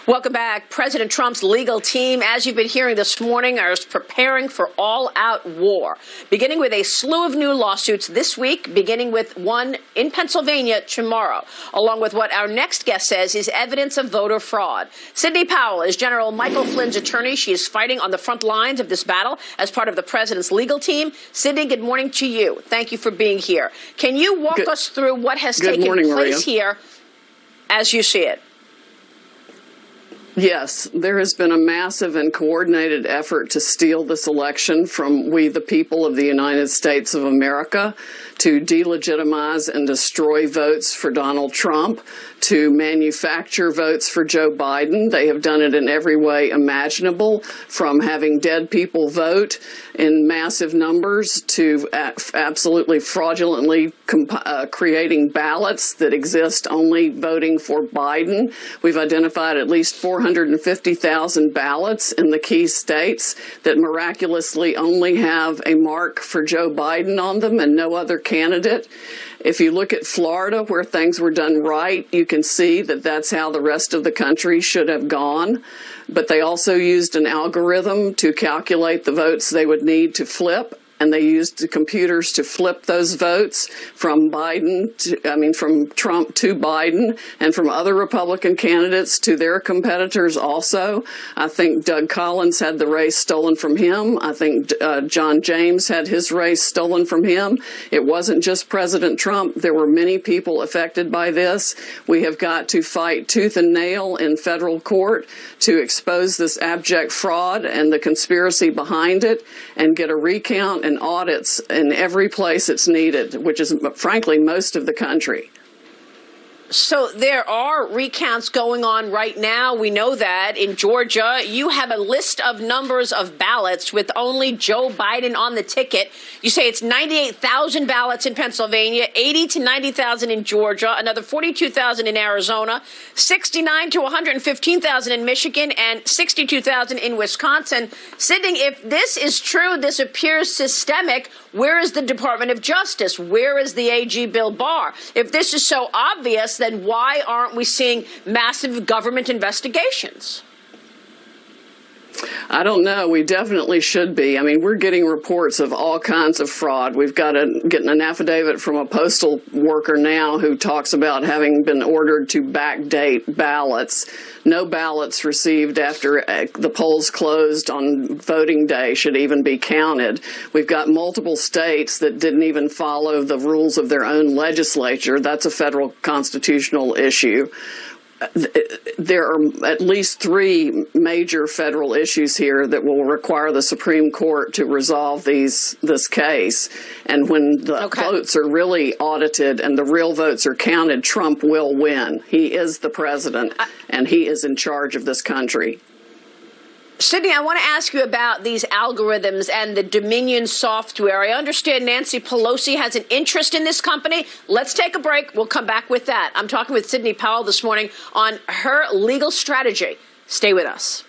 Welcome back. President Trump's legal team, as you've been hearing this morning, are preparing for all-out war, beginning with a slew of new lawsuits this week, beginning with one in Pennsylvania tomorrow, along with what our next guest says is evidence of voter fraud. Sidney Powell is General Michael Flynn's attorney. She is fighting on the front lines of this battle as part of the president's legal team. Sidney, good morning to you. Thank you for being here. Can you walk us through what has taken place here as you see it? Yes, there has been a massive and coordinated effort to steal this election from we, the people of the United States of America, to delegitimize and destroy votes for Donald Trump, to manufacture votes for Joe Biden. They have done it in every way imaginable, from having dead people vote in massive numbers to absolutely fraudulently creating ballots that exist only voting for Biden. We've identified at least 450,000 ballots in the key states that miraculously only have a mark for Joe Biden on them and no other candidate. If you look at Florida, where things were done right, you can see that that's how the rest of the country should have gone. But they also used an algorithm to calculate the votes they would need to flip, and they used the computers to flip those votes from from Trump to Biden, and from other Republican candidates to their competitors also. I think Doug Collins had the race stolen from him. I think John James had his race stolen from him. It wasn't just President Trump. There were many people affected by this. We have got to fight tooth and nail in federal court to expose this abject fraud and the conspiracy behind it, and get a recount and audits in every place it's needed, which is, frankly, most of the country. So there are recounts going on right now. We know that in Georgia, you have a list of numbers of ballots with only Joe Biden on the ticket. You say it's 98,000 ballots in Pennsylvania, 80 to 90,000 in Georgia, another 42,000 in Arizona, 69 to 115,000 in Michigan, and 62,000 in Wisconsin. Sidney, if this is true, this appears systemic. Where is the Department of Justice? Where is the AG Bill Barr? If this is so obvious, then why aren't we seeing massive government investigations? I don't know. We definitely should be. I mean, we're getting reports of all kinds of fraud. We've got getting an affidavit from a postal worker now who talks about having been ordered to backdate ballots. No ballots received after the polls closed on voting day should even be counted. We've got multiple states that didn't even follow the rules of their own legislature. That's a federal constitutional issue. There are at least three major federal issues here that will require the Supreme Court to resolve this case. And when the votes are really audited and the real votes are counted, Trump will win. He is the president, and he is in charge of this country. Sidney, I want to ask you about these algorithms and the Dominion software. I understand Nancy Pelosi has an interest in this company. Let's take a break. We'll come back with that. I'm talking with Sidney Powell this morning on her legal strategy. Stay with us.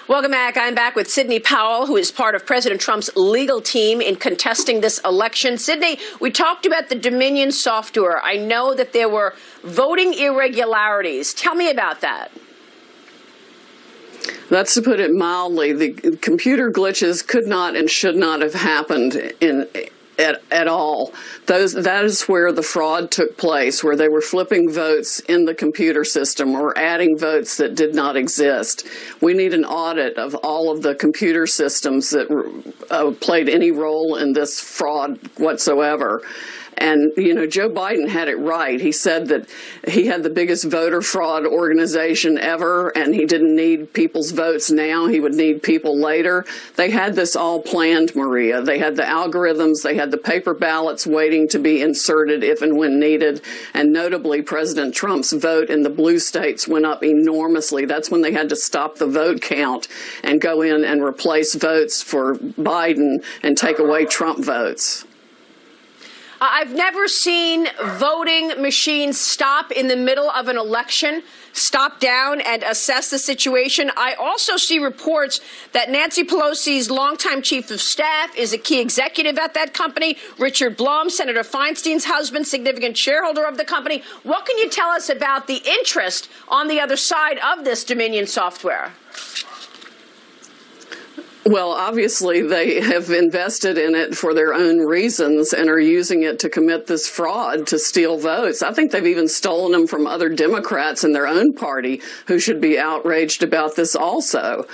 Welcome back. I'm back with Sidney Powell, who is part of President Trump's legal team in contesting this election. Sidney, we talked about the Dominion software. I know that there were voting irregularities. Tell me about that. That's to put it mildly. The computer glitches could not and should not have happened at all. That is where the fraud took place, where they were flipping votes in the computer system or adding votes that did not exist. We need an audit of all of the computer systems that played any role in this fraud whatsoever. And, you know, Joe Biden had it right. He said that he had the biggest voter fraud organization ever, and he didn't need people's votes now. He would need people later. They had this all planned, Maria. They had the algorithms. They had the paper ballots waiting to be inserted if and when needed. And notably, President Trump's vote in the blue states went up enormously. That's when they had to stop the vote count and go in and replace votes for Biden and take away Trump votes. I've never seen voting machines stop in the middle of an election, stop down and assess the situation. I also see reports that Nancy Pelosi's longtime chief of staff is a key executive at that company. Richard Blum, Senator Feinstein's husband, significant shareholder of the company. What can you tell us about the interest on the other side of this Dominion software? Well, obviously, they have invested in it for their own reasons and are using it to commit this fraud to steal votes. I think they've even stolen them from other Democrats in their own party who should be outraged about this also.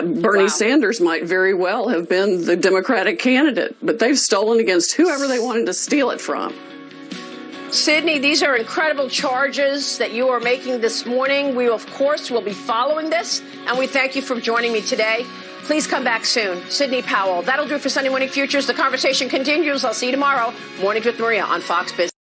Bernie Sanders might very well have been the Democratic candidate, but they've stolen against whoever they wanted to steal it from. Sidney, these are incredible charges that you are making this morning. We, of course, will be following this, and we thank you for joining me today. Please come back soon. Sidney Powell. That'll do it for Sunday Morning Futures. The conversation continues. I'll see you tomorrow. Mornings with Maria on Fox Business.